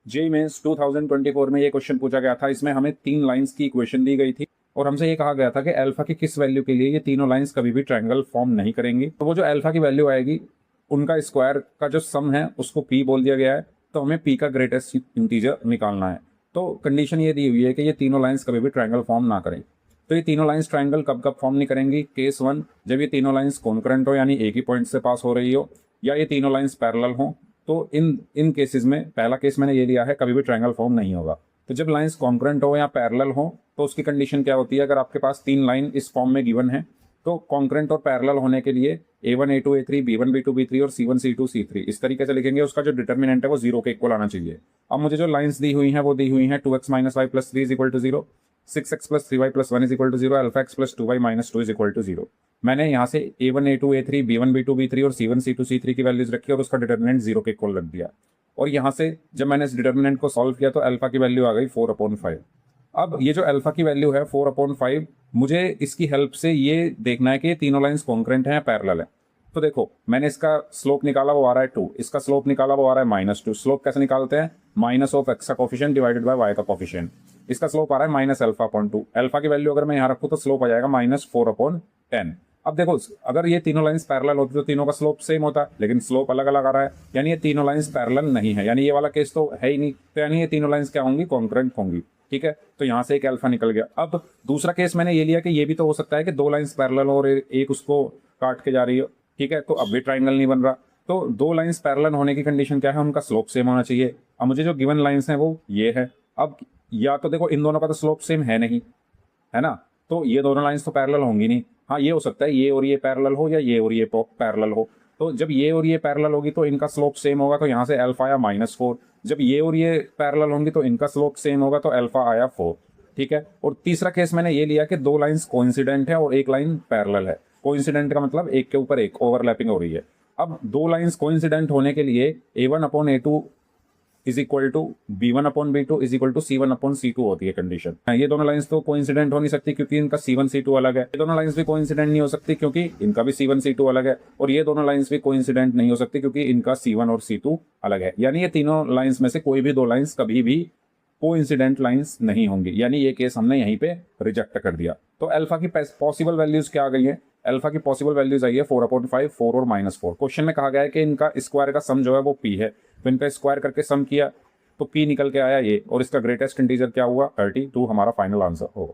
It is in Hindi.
जेईई मेंस 2024 में ये क्वेश्चन पूछा गया था। इसमें हमें 3 लाइंस की इक्वेशन दी गई थी और हमसे ये कहा गया था कि अल्फा की किस वैल्यू के लिए ये तीनों लाइंस कभी भी ट्रायंगल फॉर्म नहीं करेंगी। तो वो जो अल्फा की वैल्यू आएगी उनका स्क्वायर का जो सम है उसको पी बोल दिया गया है। तो हमें पी का ग्रेटेस्ट इंटीजर निकालना है। तो कंडीशन ये दी हुई है कि ये तीनों लाइंस कभी भी ट्रायंगल फॉर्म ना करें। तो ये तीनों लाइंस ट्रायंगल कब कब फॉर्म नहीं करेंगी? केस 1, जब ये तीनों लाइंस कॉन्करेंट हो यानी एक ही पॉइंट से पास हो रही हो, या ये तीनों लाइंस पैरेलल हो। तो इन केसेस में पहला केस मैंने ये लिया है, कभी भी ट्रायंगल फॉर्म नहीं होगा। तो जब लाइंस कॉन्करेंट हो या पैरेलल हो तो उसकी कंडीशन क्या होती है? अगर आपके पास 3 लाइन इस फॉर्म में गिवन है तो कॉन्करेंट और पैरेलल होने के लिए A1 A2 A3 B1 B2 B3 और C1 C2 C3 इस तरीके से लिखेंगे। उसका जो डिटर्मिनेंट है वो 0 के इक्वल आना चाहिए। अब मुझे जो लाइंस दी हुई हैं वो दी हुई हैं 2x - y + 3 = 0, 6x + 3y + 1 = 0, alpha x + 2y - 2 = 0। मैंने यहाँ से A1 A2 A3 B1 B2 B3 और C1 C2 C3 की वैल्यूज रखी और उसका डिटर्मिनेंट 0 के इक्वल रख दिया। और यहाँ से जब मैंने इस डिटर्मिनेंट को सॉल्व किया तो अल्फा की वैल्यू आ गई 4/5। अब ये जो अल्फा की वैल्यू है 4/5, मुझे इसकी हेल्प से ये देखना है कि ये तीनों लाइंस कॉन्करेंट हैं या पैरेलल है। तो देखो मैंने इसका स्लोप निकाला, वो आ रहा है 2, इसका स्लोप निकाला वो आ रहा है -2। स्लोप कैसे निकालते हैं? -(x) का कोफिशिएंट डिवाइडेड बाय y का कोफिशिएंट। इसका स्लोप आ रहा है -α/2। अल्फा की वैल्यू अगर मैं यहाँ रखूँ तो स्लोप आ जाएगा -4/10। अब देखो अगर ये तीनों लाइंस पैरेलल होती तो तीनों का स्लोप सेम होता, लेकिन स्लोप अलग अलग आ रहा है, यानी ये तीनों लाइंस पैरेलल नहीं है, यानी ये वाला केस तो है ही नहीं। तो यानी ये तीनों लाइंस क्या होंगी? कॉन्करेंट होंगी। ठीक है, तो यहाँ से एक अल्फा निकल गया। अब दूसरा केस मैंने ये लिया कि ये भी तो हो सकता है कि 2 लाइंस पैरेलल और एक उसको काट के जा रही हो। ठीक है, तो अब भी ट्राइंगल नहीं बन रहा। तो 2 लाइंस पैरेलल होने की कंडीशन क्या है? उनका स्लोप सेम होना चाहिए। अब मुझे जो गिवन लाइंस हैं वो ये है। अब या तो देखो इन दोनों का तो स्लोप सेम है नहीं, है ना, तो ये दोनों लाइंस तो पैरेलल होंगी नहीं। हाँ ये हो सकता है ये और ये पैरेलल हो या ये और ये पैरेलल हो। तो जब ये और ये पैरेलल होगी तो इनका स्लोप सेम होगा, तो यहाँ से अल्फा आया -4। जब ये और ये पैरेलल होंगी तो इनका स्लोप सेम होगा, तो अल्फा आया 4। ठीक है, और तीसरा केस मैंने ये लिया कि 2 लाइंस कोइंसिडेंट है और एक लाइन पैरेलल है। कोइंसिडेंट का मतलब एक के ऊपर एक ओवरलैपिंग हो रही है। अब 2 लाइंस कोइंसिडेंट होने के लिए A1/A2 = B1/B2 = C1/C2 होती है कंडीशन। ये दोनों लाइंस तो कोइंसिडेंट हो नहीं सकती क्योंकि इनका C1 C2 अलग है। ये दोनों लाइंस भी कोइंसिडेंट नहीं हो सकती क्योंकि इनका भी C1 C2 अलग है। और ये दोनों लाइंस भी कोइंसिडेंट नहीं हो सकती क्योंकि इनका C1 और C2 अलग है। यानी ये तीनों लाइंस में से कोई भी 2 लाइंस कभी भी कोइंसिडेंट लाइंस नहीं होंगी, यानी ये केस हमने यहीं पे रिजेक्ट कर दिया। तो अल्फा की पॉसिबल वैल्यूज क्या आ गई है? अल्फा की पॉसिबल वैल्यूज आई है 4/5, 4 और -4। क्वेश्चन में कहा गया है कि इनका स्क्वायर का सम जो है वो p है। तो इनका स्क्वायर करके सम किया तो p निकल के आया ये, और इसका ग्रेटेस्ट इंटीजर क्या हुआ? 32 हमारा फाइनल आंसर होगा।